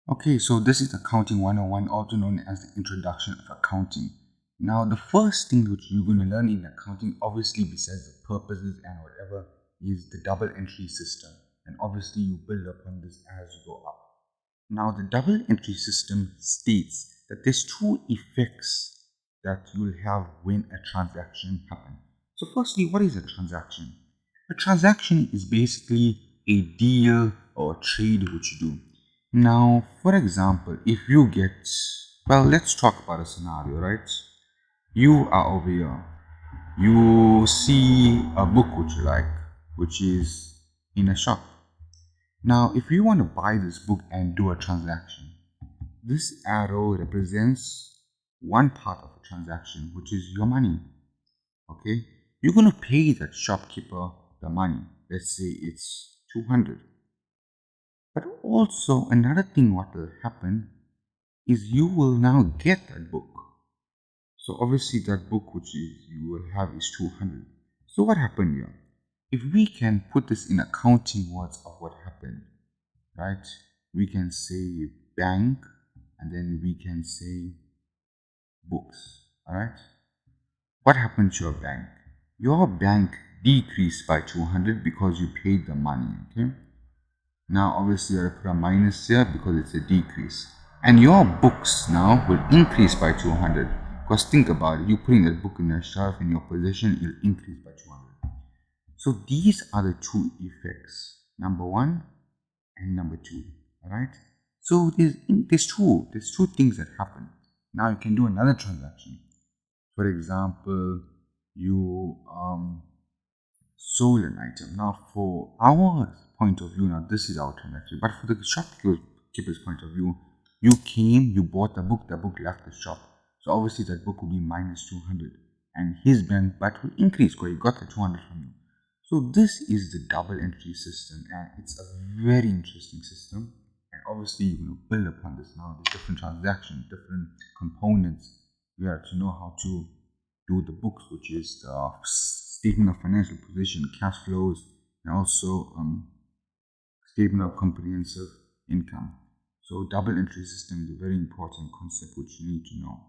Okay, so this is Accounting 101, also known as the Introduction of Accounting. Now, the first thing which you're going to learn in accounting, obviously besides the purposes and whatever, is the double entry system. And obviously you build upon this as you go up. Now, the double entry system states that there's two effects that you'll have when a transaction happens. So firstly, what is a transaction? A transaction is basically a deal or a trade which you do. Now, for example, if you get, well, let's talk about a scenario, right? You are over here. You see a book which you like, which is in a shop. Now, if you want to buy this book and do a transaction, this arrow represents one part of the transaction, which is your money. Okay, you're going to pay that shopkeeper the money. Let's say it's 200. But also another thing what will happen is you will now get that book. So obviously that book which you will have is 200. So what happened here? If we can put this in accounting words of what happened, right? We can say bank and then we can say books, all right? What happened to your bank? Your bank decreased by 200 because you paid the money, okay? Now obviously I put a minus here because it's a decrease. And your books now will increase by 200. Because think about it, you putting that book in your shelf in your possession, it will increase by 200. So these are the two effects, number one and number two, alright? So there's two things that happen. Now you can do another transaction. For example, you sold an item. Now for our point of view, now this is our transaction, but for the shopkeeper's point of view, you came, you bought the book left the shop. So obviously that book will be minus 200 and his bank but will increase because he got the 200 from you. So this is the double entry system and it's a very interesting system. And obviously you're going to build upon this now. There's different transactions, different components. You have to know how to do the books, which is the statement of financial position, cash flows, and also statement of comprehensive income. So double entry system is a very important concept which you need to know.